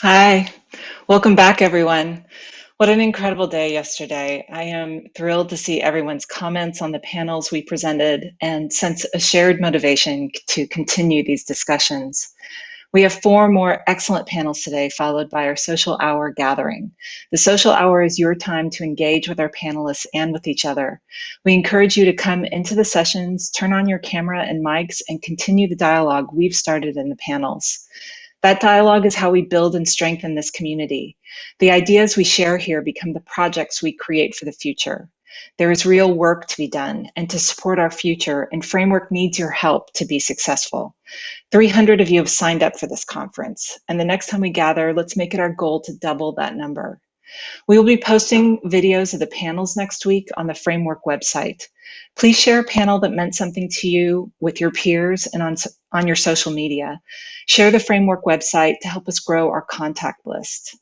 Hi, welcome back, everyone. What an incredible day yesterday. I am thrilled to see everyone's comments on the panels we presented and sense a shared motivation to continue these discussions. We have 4 more excellent panels today, followed by our social hour gathering. The social hour is your time to engage with our panelists and with each other. We encourage you to come into the sessions, turn on your camera and mics, and continue the dialogue we've started in the panels. That dialogue is how we build and strengthen this community. The ideas we share here become the projects we create for the future. There is real work to be done and to support our future, and Framework needs your help to be successful. 300 of you have signed up for this conference, and the next time we gather, let's make it our goal to double that number. We will be posting videos of the panels next week on the Framework website. Please share a panel that meant something to you with your peers and on your social media. Share the Framework website to help us grow our contact list.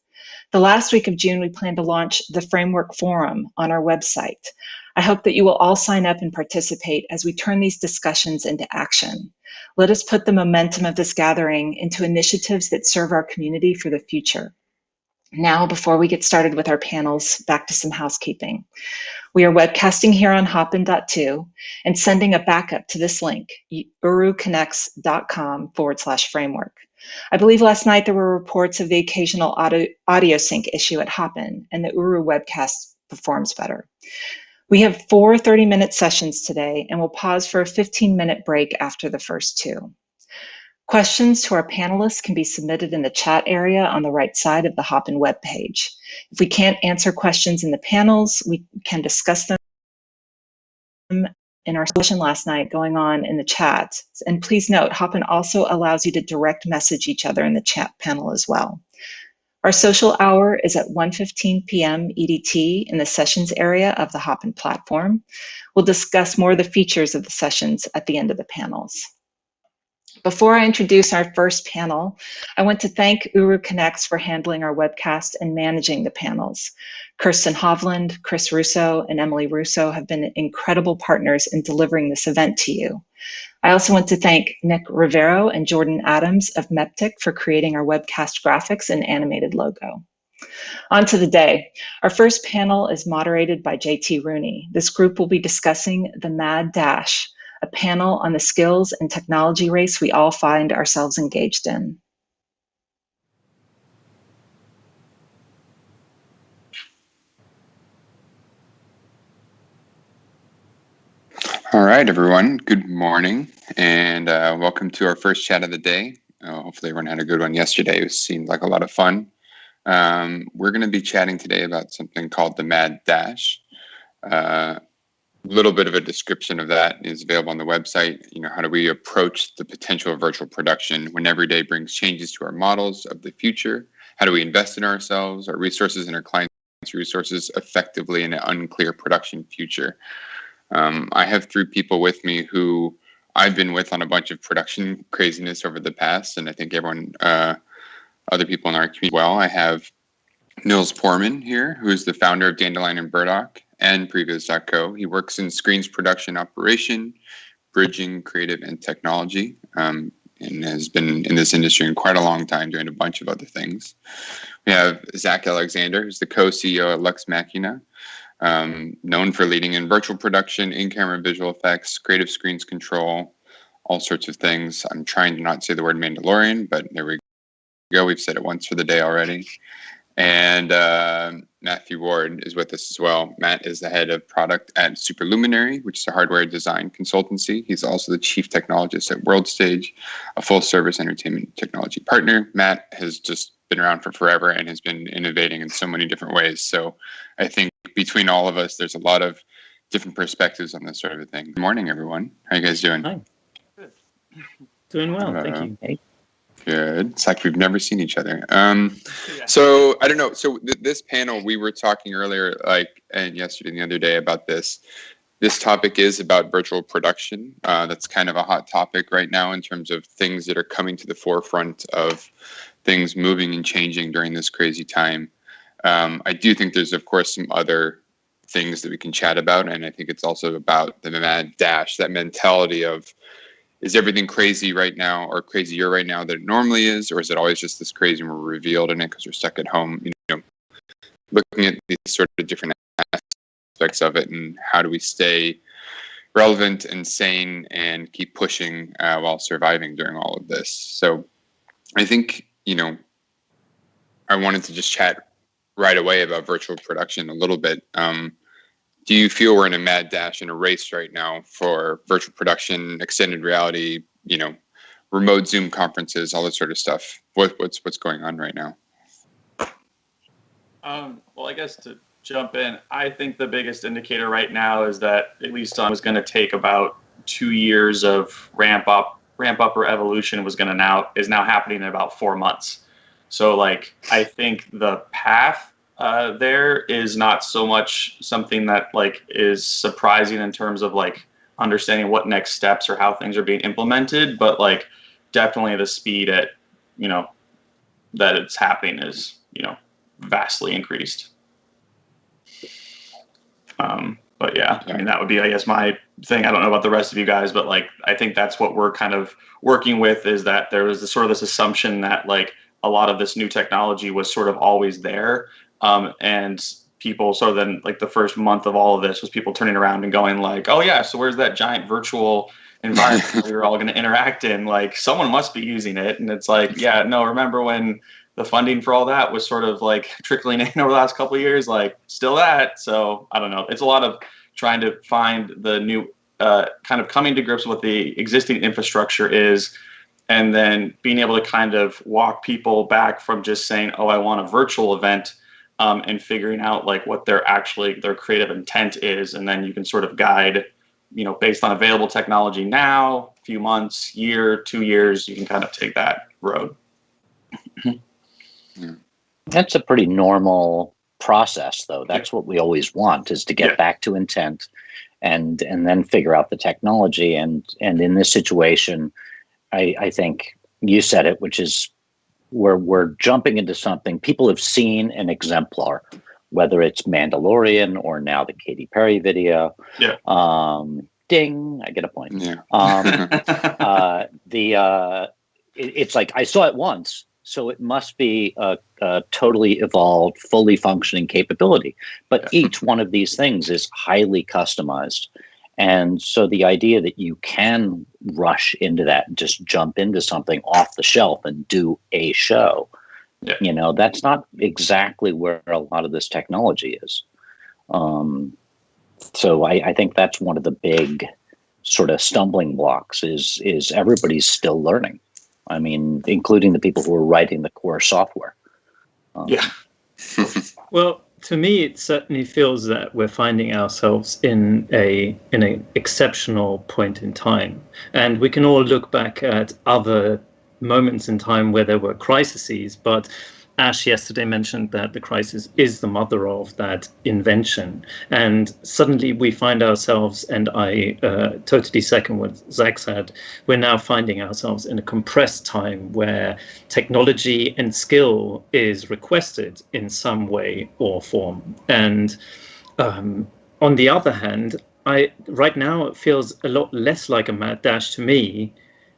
The last week of June, we plan to launch the Framework Forum on our website. I hope that you will all sign up and participate as we turn these discussions into action. Let us put the momentum of this gathering into initiatives that serve our community for the future. Now, before we get started with our panels, back to some housekeeping. We are webcasting here on Hopin.2 and sending a backup to this link, uruconnects.com/framework. I believe last night there were reports of the occasional audio sync issue at Hopin, and the Uru webcast performs better. We have 4 30-minute sessions today, and we'll pause for a 15-minute break after the first 2. Questions to our panelists can be submitted in the chat area on the right side of the Hopin webpage. If we can't answer questions in the panels, we can discuss them in our session last night going on in the chat. And please note, Hopin also allows you to direct message each other in the chat panel as well. Our social hour is at 1:15 p.m. EDT in the sessions area of the Hopin platform. We'll discuss more of the features of the sessions at the end of the panels. Before I introduce our first panel, I want to thank Uru Connects for handling our webcast and managing the panels. Kirsten Hovland, Chris Russo, and Emily Russo have been incredible partners in delivering this event to you. I also want to thank Nick Rivero and Jordan Adams of Meptic for creating our webcast graphics and animated logo. On to the day. Our first panel is moderated by JT Rooney. This group will be discussing the Mad Dash, a panel on the skills and technology race we all find ourselves engaged in. All right, everyone. Good morning, and welcome to our first chat of the day. Hopefully everyone had a good one yesterday. It seemed like a lot of fun. We're going to be chatting today about something called the Mad Dash. A little bit of a description of that is available on the website. How do we approach the potential of virtual production when every day brings changes to our models of the future? How do we invest in ourselves, our resources, and our clients' resources effectively in an unclear production future? I have 3 people with me who I've been with on a bunch of production craziness over the past, and I think everyone, other people in our community as well. I have Nils Poorman here, who is the founder of Dandelion and Burdock and Previous.co. He works in screens production operation, bridging, creative, and technology, and has been in this industry in quite a long time doing a bunch of other things. We have Zach Alexander, who's the co-CEO at Lux Machina, known for leading in virtual production, in-camera visual effects, creative screens control, all sorts of things. I'm trying to not say the word Mandalorian, but there we go. We've said it once for the day already. And Matthew Ward is with us as well. Matt is the head of product at Superluminary, which is a hardware design consultancy. He's also the chief technologist at WorldStage, a full-service entertainment technology partner. Matt has just been around for forever and has been innovating in so many different ways. So I think between all of us, there's a lot of different perspectives on this sort of a thing. Good morning, everyone. How you guys doing? Hi. Good. Doing well, thank you. Hey. Good. It's like we've never seen each other. So I don't know. So this panel, we were talking earlier, and yesterday and the other day about this. This topic is about virtual production. That's kind of a hot topic right now in terms of things that are coming to the forefront of things moving and changing during this crazy time. I do think there's, of course, some other things that we can chat about, and I think it's also about the mad dash, that mentality of is everything crazy right now or crazier right now than it normally is, or is it always just this crazy and we're revealed in it because we're stuck at home? Looking at these sort of different aspects of it, and how do we stay relevant and sane and keep pushing while surviving during all of this? So I think, I wanted to just chat right away about virtual production a little bit. Do you feel we're in a mad dash, in a race right now for virtual production, extended reality, remote Zoom conferences, all this sort of stuff? What's going on right now? Well, I guess to jump in, I think the biggest indicator right now is that at least was going to take about 2 years of ramp up or evolution is now happening in about 4 months. So I think the path there is not so much something that is surprising in terms of understanding what next steps or how things are being implemented, but definitely the speed at that it's happening is vastly increased. But yeah, I mean, that would be, I guess, my thing. I don't know about the rest of you guys, but I think that's what we're kind of working with, is that there was this assumption that a lot of this new technology was sort of always there. And people, so then the first month of all of this was people turning around and going oh yeah, so where's that giant virtual environment we were all going to interact in? Someone must be using it. And it's yeah, no, remember when the funding for all that was sort of trickling in over the last couple of years, still that. So I don't know. It's a lot of trying to find the new, kind of coming to grips with what the existing infrastructure is, and then being able to kind of walk people back from just saying, oh, I want a virtual event, and figuring out what their creative intent is. And then you can sort of guide, based on available technology now, few months, year, 2 years, you can kind of take that road. That's a pretty normal process, though. That's what we always want, is to get back to intent and then figure out the technology. And in this situation, I think you said it, which is we're jumping into something. People have seen an exemplar, whether it's Mandalorian or now the Katy Perry video. Yeah. Ding, I get a point. Yeah. It's I saw it once, so it must be a totally evolved, fully functioning capability. But each one of these things is highly customized. And so the idea that you can rush into that and just jump into something off the shelf and do a show, that's not exactly where a lot of this technology is. So I think that's one of the big sort of stumbling blocks is everybody's still learning. I mean, including the people who are writing the core software. Yeah. Well, to me, it certainly feels that we're finding ourselves in an exceptional point in time, and we can all look back at other moments in time where there were crises, but Ash yesterday mentioned that the crisis is the mother of that invention. And suddenly we find ourselves, and I totally second what Zach said, we're now finding ourselves in a compressed time where technology and skill is requested in some way or form. And on the other hand, right now it feels a lot less like a mad dash to me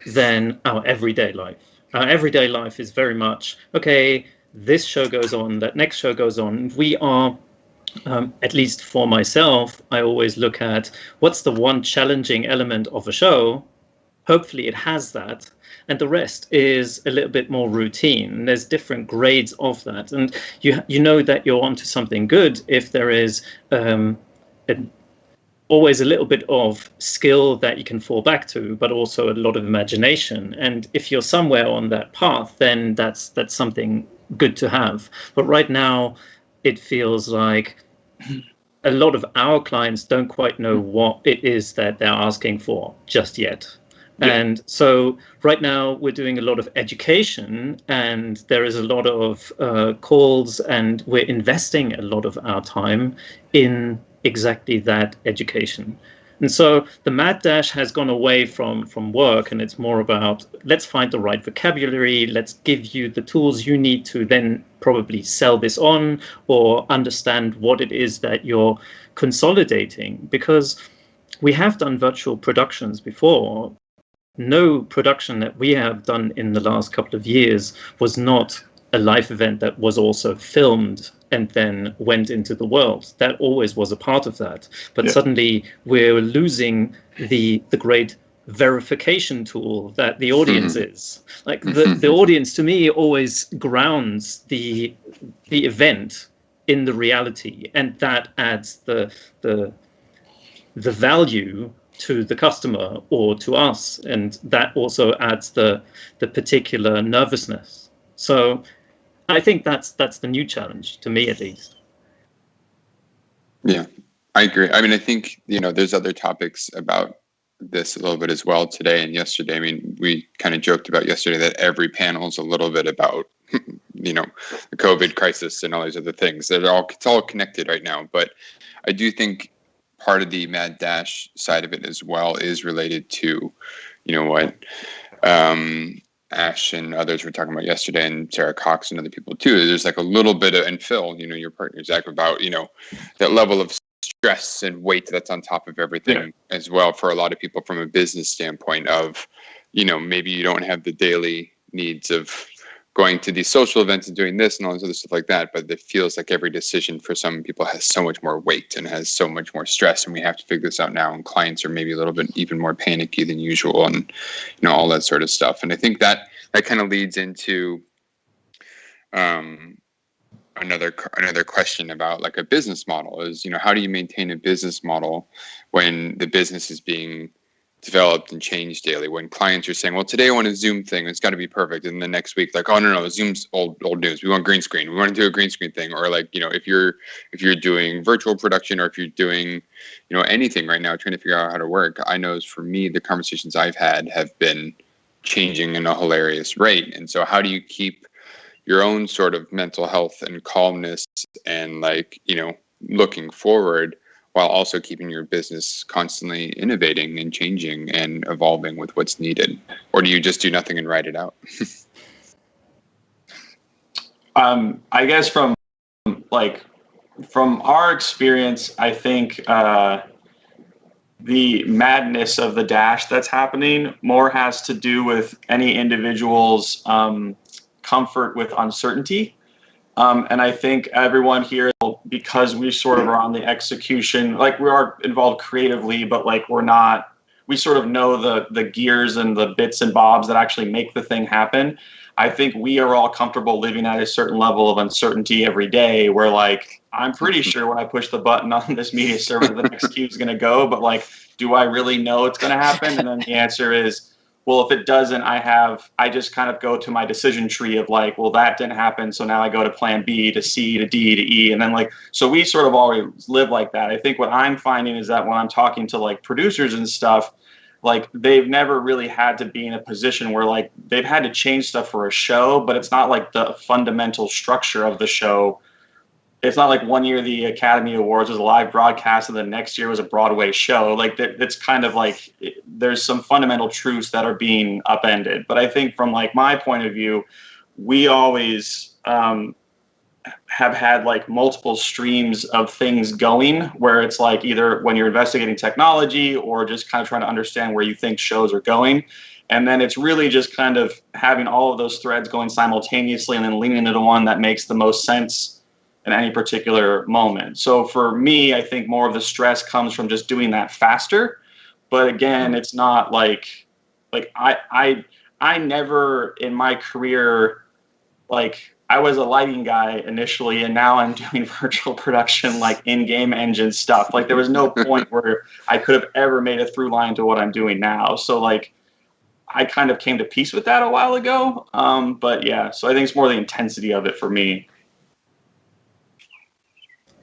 than our everyday life. Our everyday life is very much, okay, this show goes on, that next show goes on. We are, at least for myself, I always look at what's the one challenging element of a show. Hopefully it has that. And the rest is a little bit more routine. There's different grades of that. And you know that you're onto something good if there is always a little bit of skill that you can fall back to, but also a lot of imagination. And if you're somewhere on that path, then that's something good to have. But right now, it feels like a lot of our clients don't quite know what it is that they're asking for just yet. Yeah. And so right now we're doing a lot of education, and there is a lot of calls, and we're investing a lot of our time in exactly that education. And so the mad dash has gone away from work, and it's more about, let's find the right vocabulary, let's give you the tools you need to then probably sell this on or understand what it is that you're consolidating. Because we have done virtual productions before, no production that we have done in the last couple of years was not a live event that was also filmed and then went into the world. That always was a part of that. But suddenly we're losing the great verification tool that the audience is. Like the audience, to me, always grounds the event in the reality, and that adds the value to the customer or to us, and that also adds the particular nervousness. So I think that's the new challenge, to me at least. Yeah, I agree. I mean, I think, there's other topics about this a little bit as well today and yesterday. I mean, we kind of joked about yesterday that every panel is a little bit about, the COVID crisis and all these other things. It's all connected right now. But I do think part of the Mad Dash side of it as well is related to, what Ash and others were talking about yesterday, and Sarah Cox and other people too. There's like a little bit of, and Phil, your partner, Zach, about, that level of stress and weight that's on top of everything as well for a lot of people from a business standpoint of, maybe you don't have the daily needs of going to these social events and doing this and all this other stuff like that, but it feels like every decision for some people has so much more weight and has so much more stress, and we have to figure this out now, and clients are maybe a little bit even more panicky than usual, and all that sort of stuff. And I think that kind of leads into another question about like a business model is, how do you maintain a business model when the business is being developed and changed daily, when clients are saying, well, today I want a Zoom thing, it's got to be perfect, and the next week like, oh no, Zoom's old news, we want green screen, we want to do a green screen thing. Or like, if you're doing virtual production, or if you're doing anything right now, trying to figure out how to work, I know for me the conversations I've had have been changing in a hilarious rate. And so how do you keep your own sort of mental health and calmness and like, looking forward, while also keeping your business constantly innovating and changing and evolving with what's needed? Or do you just do nothing and write it out? I guess from our experience, I think the madness of the dash that's happening more has to do with any individual's comfort with uncertainty. And I think everyone here, because we sort of are on the execution, like we are involved creatively, but like we sort of know the gears and the bits and bobs that actually make the thing happen. I think we are all comfortable living at a certain level of uncertainty every day, where like, I'm pretty sure when I push the button on this media server, the next queue is going to go, but like, do I really know it's going to happen? And then the answer is, well, if it doesn't, I just kind of go to my decision tree of like, well, that didn't happen, so now I go to plan B to C to D to E. And then like, so we sort of always live like that. I think what I'm finding is that when I'm talking to like producers and stuff, like they've never really had to be in a position where like they've had to change stuff for a show, but it's not like the fundamental structure of the show. It's not like one year the Academy Awards was a live broadcast and the next year was a Broadway show. Like it's kind of like there's some fundamental truths that are being upended. But I think from like my point of view, we always have had like multiple streams of things going, where it's like either when you're investigating technology or just kind of trying to understand where you think shows are going. And then it's really just kind of having all of those threads going simultaneously and then leaning into one that makes the most sense in any particular moment. So for me, I think more of the stress comes from just doing that faster. But again, it's not like I never in my career, like I was a lighting guy initially, and now I'm doing virtual production, like in-game engine stuff. Like there was no point where I could have ever made a through line to what I'm doing now. So like I kind of came to peace with that a while ago. But yeah, so I think it's more the intensity of it for me.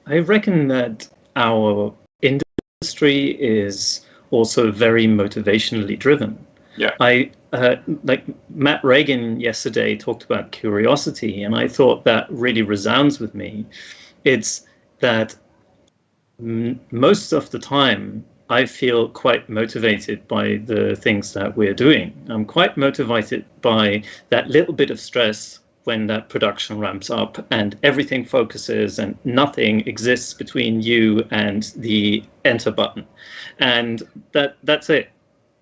I reckon that our industry is also very motivationally driven. Yeah. I like Matt Reagan yesterday talked about curiosity, and I thought that really resounds with me. It's that most of the time I feel quite motivated by the things that we're doing. I'm quite motivated by that little bit of stress when that production ramps up and everything focuses and nothing exists between you and the enter button. And that's it.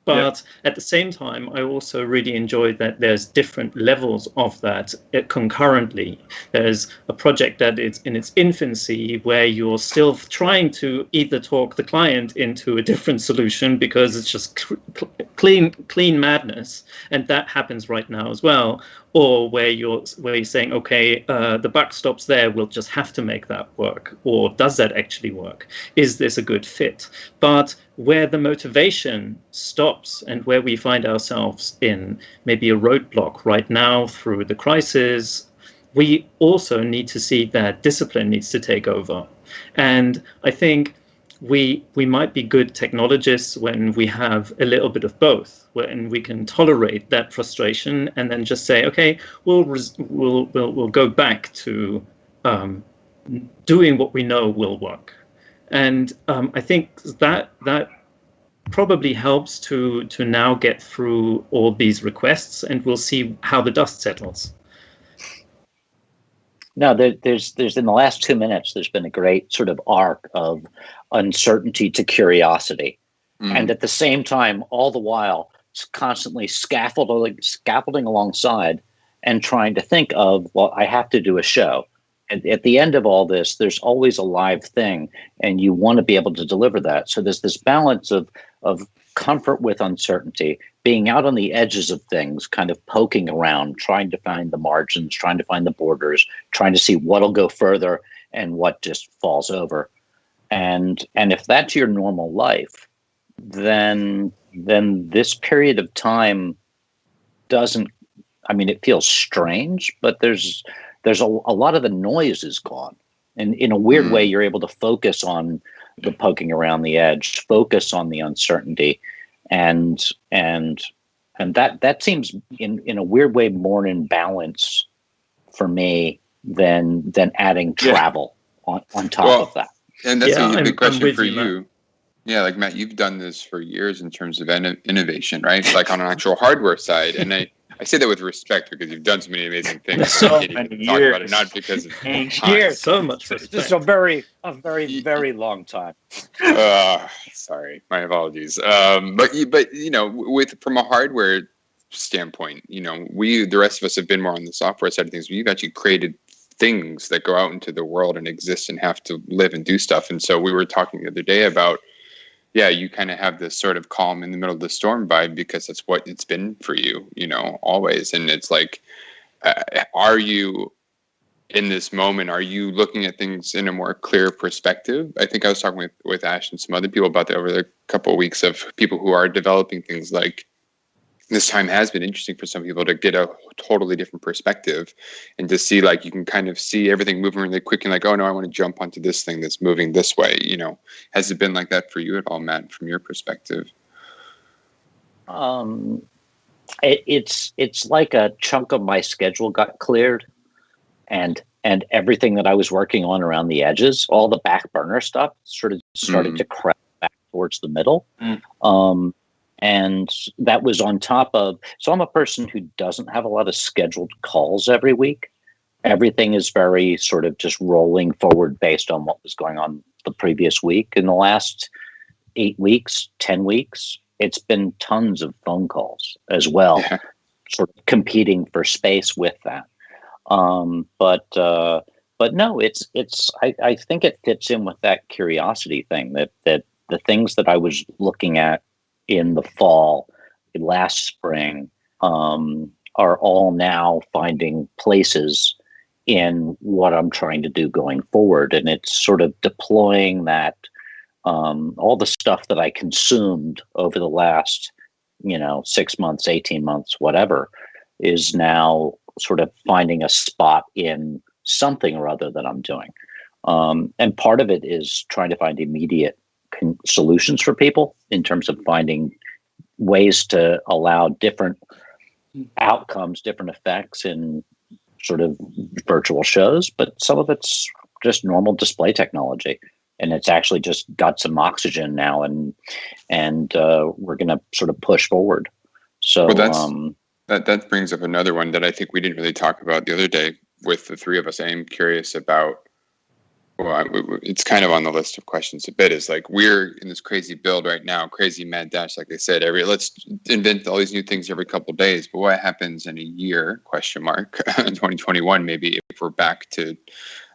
But at the same time, I also really enjoyed that there's different levels of that concurrently. There's a project that is in its infancy where you're still trying to either talk the client into a different solution because it's just clean madness, and that happens right now as well. Or where you're saying, okay, the buck stops there, we'll just have to make that work. Or does that actually work? Is this a good fit? But where the motivation stops and where we find ourselves in maybe a roadblock right now through the crisis, we also need to see that discipline needs to take over. And I think we might be good technologists when we have a little bit of both, when we can tolerate that frustration and then just say, okay, we'll go back to doing what we know will work. And I think that probably helps to now get through all these requests, and we'll see how the dust settles. No, there's in the last 2 minutes, there's been a great sort of arc of uncertainty to curiosity. And at the same time, all the while, it's constantly scaffolding alongside and trying to think of, well, I have to do a show. And at the end of all this, there's always a live thing, and you want to be able to deliver that. So there's this balance of comfort with uncertainty, being out on the edges of things, kind of poking around, trying to find the margins, trying to find the borders, trying to see what'll go further and what just falls over. And if that's your normal life, then this period of time doesn't, I mean, it feels strange, but there's a lot of the noise is gone. And in a weird way, you're able to focus on the poking around the edge, focus on the uncertainty. And that seems in a weird way more in balance for me than adding travel on top of that. And that's a big question for you, you. Yeah, like Matt, you've done this for years in terms of innovation, right? Like on an actual hardware side. And I say that with respect because you've done so many amazing things. So many years. Talk about it, not because of years. So much respect. This is a very long time. Sorry, my apologies. But you know, from a hardware standpoint, you know, the rest of us have been more on the software side of things. We've actually created things that go out into the world and exist and have to live and do stuff. And so we were talking the other day about, yeah, you kind of have this sort of calm in the middle of the storm vibe because that's what it's been for you, you know, always. And it's like, are you in this moment, are you looking at things in a more clear perspective? I think I was talking with Ash and some other people about that over the couple of weeks of people who are developing things. Like this time has been interesting for some people to get a totally different perspective and to see, like, you can kind of see everything moving really quick and like, oh no, I want to jump onto this thing that's moving this way. You know, has it been like that for you at all, Matt, from your perspective? It's like a chunk of my schedule got cleared, and everything that I was working on around the edges, all the back burner stuff sort of started to creep back towards the middle. And that was on top of, so I'm a person who doesn't have a lot of scheduled calls every week. Everything is very sort of just rolling forward based on what was going on the previous week. In the last 8 weeks, 10 weeks, it's been tons of phone calls as well, sort of competing for space with that. But no, I think it fits in with that curiosity thing that the things that I was looking at in the fall, last spring, are all now finding places in what I'm trying to do going forward. And it's sort of deploying that, all the stuff that I consumed over the last, 6 months, 18 months, whatever, is now sort of finding a spot in something or other that I'm doing. And part of it is trying to find immediate solutions for people in terms of finding ways to allow different outcomes, different effects in sort of virtual shows, but some of it's just normal display technology, and it's actually just got some oxygen now, and we're going to sort of push forward. So that brings up another one that I think we didn't really talk about the other day with the three of us. I am curious about Well, it's kind of on the list of questions a bit. Is like we're in this crazy build right now, crazy mad dash. Like they said, let's invent all these new things every couple of days. But what happens in a year? Question mark. In 2021, maybe if we're back to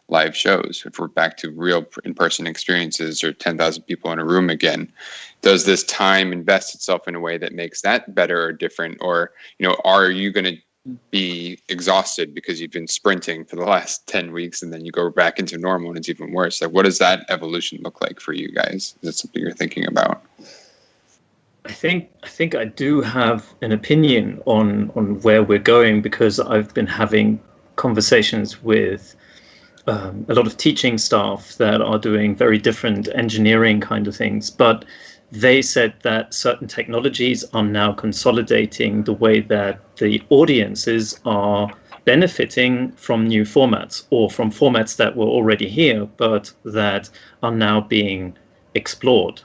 live shows, if we're back to real in-person experiences or 10,000 people in a room again, does this time invest itself in a way that makes that better or different? Or, are you going to be exhausted because you've been sprinting for the last 10 weeks and then you go back into normal and it's even worse? Like, what does that evolution look like for you guys? Is that something you're thinking about? I think I do have an opinion on where we're going, because I've been having conversations with a lot of teaching staff that are doing very different engineering kind of things, but they said that certain technologies are now consolidating the way that the audiences are benefiting from new formats, or from formats that were already here but that are now being explored.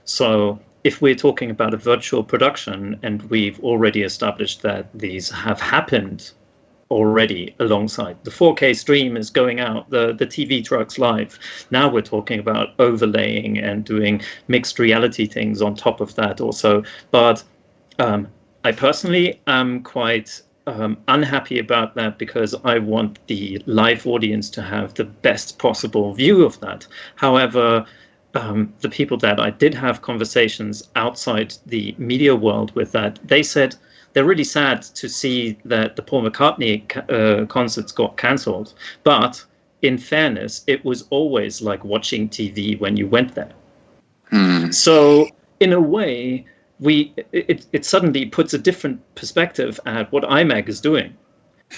So if we're talking about a virtual production, and we've already established that these have happened already alongside the 4K stream is going out, the TV trucks live. Now we're talking about overlaying and doing mixed reality things on top of that also. But I personally am quite unhappy about that, because I want the live audience to have the best possible view of that. However, the people that I did have conversations outside the media world with, that they said they're really sad to see that the Paul McCartney concerts got cancelled. But in fairness, it was always like watching TV when you went there. So in a way, it suddenly puts a different perspective at what IMAG is doing.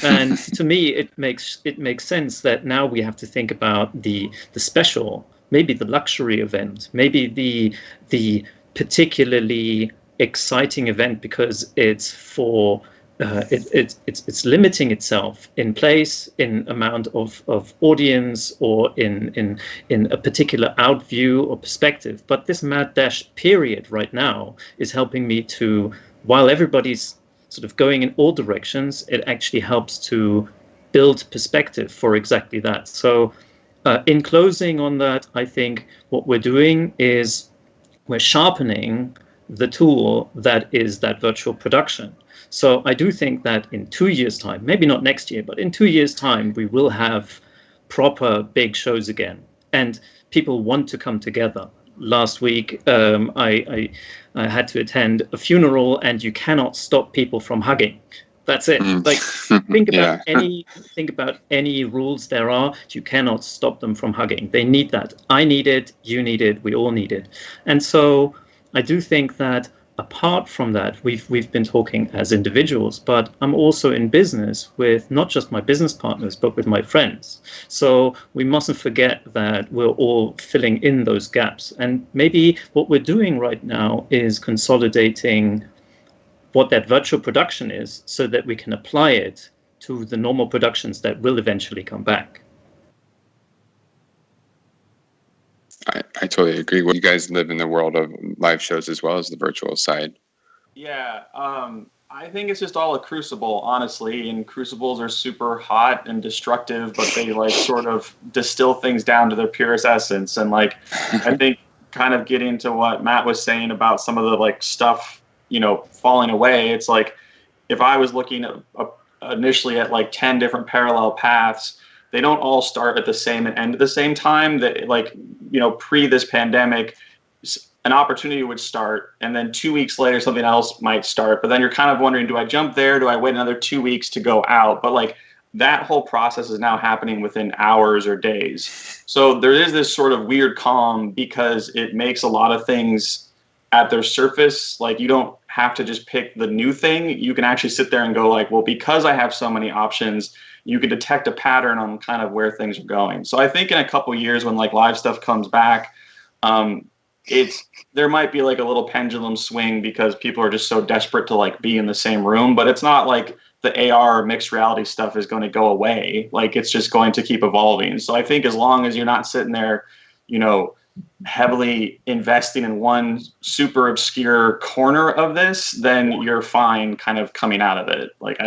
And to me, it makes sense that now we have to think about the special, maybe the luxury event, maybe the particularly exciting event, because it's for it's limiting itself in place, in amount of audience, or in a particular out view or perspective. But this mad dash period right now is helping me to, while everybody's sort of going in all directions, it actually helps to build perspective for exactly that. So in closing on that, I think what we're doing is we're sharpening the tool that is that virtual production. So I do think that in 2 years' time, maybe not next year, but in 2 years' time, we will have proper big shows again, and people want to come together. Last week, I had to attend a funeral, and you cannot stop people from hugging. That's it. Like, think about any rules there are. You cannot stop them from hugging. They need that. I need it. You need it. We all need it. And so I do think that apart from that, we've been talking as individuals, but I'm also in business with not just my business partners, but with my friends. So we mustn't forget that we're all filling in those gaps. And maybe what we're doing right now is consolidating what that virtual production is, so that we can apply it to the normal productions that will eventually come back. I totally agree. You guys live in the world of live shows as well as the virtual side. Yeah, I think it's just all a crucible, honestly. And crucibles are super hot and destructive, but they like sort of distill things down to their purest essence. And like, I think kind of getting to what Matt was saying about some of the like stuff, falling away. It's like, if I was looking at, initially at like 10 different parallel paths, they don't all start at the same and end at the same time. That like, pre this pandemic, an opportunity would start, and then 2 weeks later something else might start. But then you're kind of wondering, do I jump there? Do I wait another 2 weeks to go out? But like, that whole process is now happening within hours or days. So there is this sort of weird calm, because it makes a lot of things at their surface. Like, you don't have to just pick the new thing. You can actually sit there and go like, well, because I have so many options, you can detect a pattern on kind of where things are going. So I think in a couple of years, when like live stuff comes back, there might be like a little pendulum swing, because people are just so desperate to like be in the same room. But it's not like the AR or mixed reality stuff is going to go away. Like, it's just going to keep evolving. So I think as long as you're not sitting there, heavily investing in one super obscure corner of this, then you're fine kind of coming out of it. Like,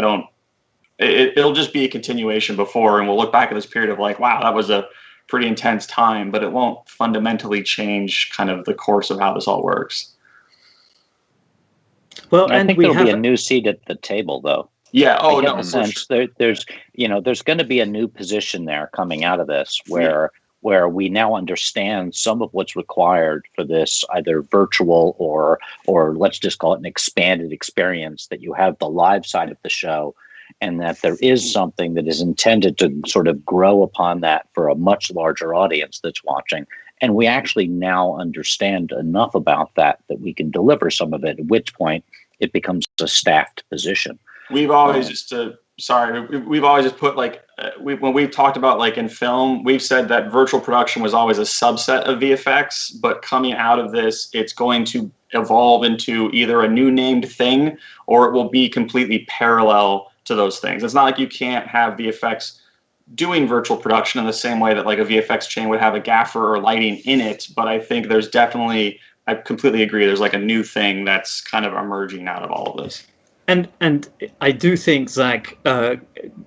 it'll just be a continuation before, and we'll look back at this period of like, wow, that was a pretty intense time, but it won't fundamentally change kind of the course of how this all works. Well, I and think we there'll be a have, new seat at the table, though. Yeah. I Oh get no, the for sense sure. there's going to be a new position there coming out of this where we now understand some of what's required for this either virtual or let's just call it an expanded experience, that you have the live side of the show, and that there is something that is intended to sort of grow upon that for a much larger audience that's watching. And we actually now understand enough about that we can deliver some of it, at which point it becomes a staffed position. We've always we've always just put like when we've talked about like in film, we've said that virtual production was always a subset of VFX, but coming out of this, it's going to evolve into either a new named thing or it will be completely parallel to those things. It's not like you can't have VFX doing virtual production in the same way that like a VFX chain would have a gaffer or lighting in it, but I think there's definitely, I completely agree, there's like a new thing that's kind of emerging out of all of this. and I do think, Zach,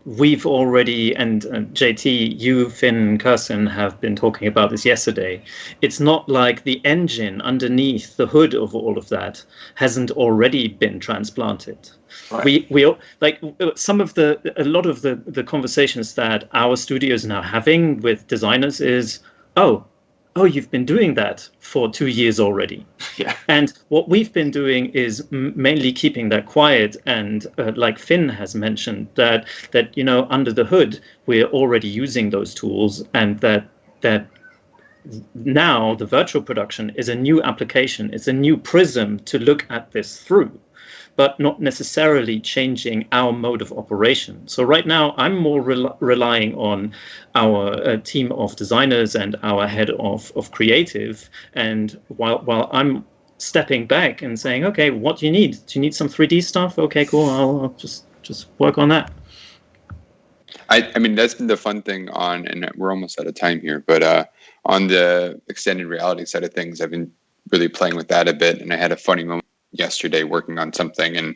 we've already, and JT, you, Finn, and Kirsten have been talking about this yesterday. It's not like the engine underneath the hood of all of that hasn't already been transplanted. Right. We like a lot of the conversations that our studio is now having with designers is, oh, you've been doing that for 2 years already. Yeah. And what we've been doing is mainly keeping that quiet. And like Finn has mentioned, that under the hood we're already using those tools, and that now the virtual production is a new application. It's a new prism to look at this through, but not necessarily changing our mode of operation. So right now, I'm more relying on our team of designers and our head of creative. And while I'm stepping back and saying, okay, what do you need? Do you need some 3D stuff? Okay, cool. I'll just work on that. I mean, that's been the fun thing and we're almost out of time here, but on the extended reality side of things, I've been really playing with that a bit. And I had a funny moment yesterday working on something, and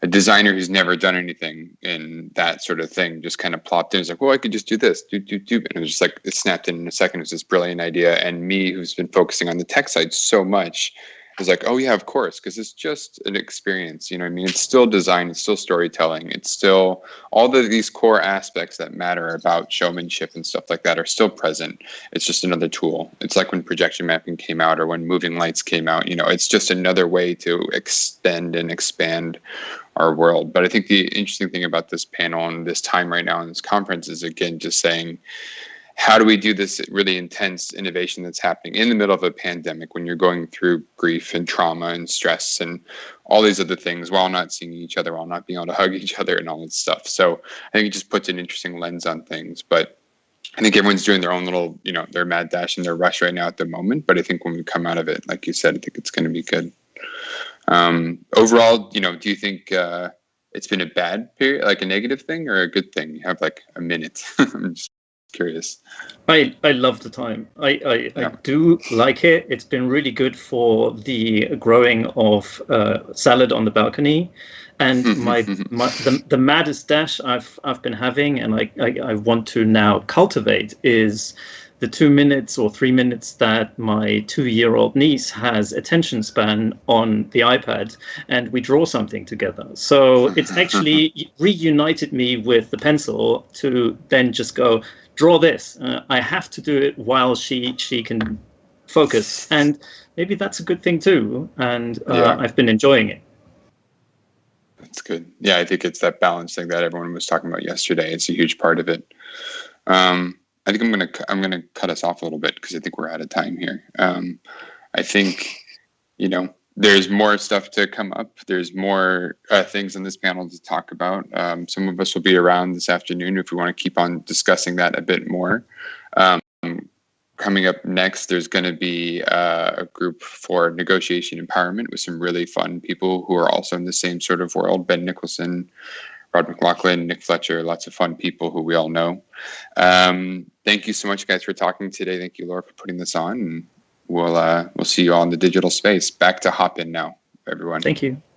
a designer who's never done anything in that sort of thing just kind of plopped in. It's like, well, I could just do this, do. And it was just like, it snapped in a second. It was this brilliant idea. And me, who's been focusing on the tech side so much, was like, oh yeah, of course, because it's just an experience. You know what I mean? It's still design, it's still storytelling, it's still all these core aspects that matter about showmanship and stuff like that are still present. It's just another tool. It's like when projection mapping came out or when moving lights came out. It's just another way to extend and expand our world. But I think the interesting thing about this panel and this time right now in this conference is, again, just saying, how do we do this really intense innovation that's happening in the middle of a pandemic when you're going through grief and trauma and stress and all these other things while not seeing each other, while not being able to hug each other and all this stuff. So I think it just puts an interesting lens on things. But I think everyone's doing their own little, their mad dash and their rush right now at the moment. But I think when we come out of it, like you said, I think it's going to be good. Overall, do you think it's been a bad period, like a negative thing, or a good thing? You have like a minute. I'm just curious. I love the time. I do like it. It's been really good for the growing of salad on the balcony, and the maddest dash I've been having, and I want to now cultivate, is the 2 minutes or 3 minutes that my 2-year-old niece has attention span on the iPad, and we draw something together. So it's actually reunited me with the pencil to then just go, draw this. I have to do it while she can focus, and maybe that's a good thing too. And I've been enjoying it. That's good. Yeah, I think it's that balance thing that everyone was talking about yesterday. It's a huge part of it. I think I'm gonna cut us off a little bit because I think we're out of time here. I think there's more stuff to come up. There's more things on this panel to talk about. Some of us will be around this afternoon if we want to keep on discussing that a bit more. Coming up next, there's going to be a group for negotiation empowerment with some really fun people who are also in the same sort of world. Ben Nicholson, Rod McLaughlin, Nick Fletcher, lots of fun people who we all know. Thank you so much, guys, for talking today. Thank you, Laura, for putting this on. And we'll see you all in the digital space. Back to Hopin now, everyone. Thank you.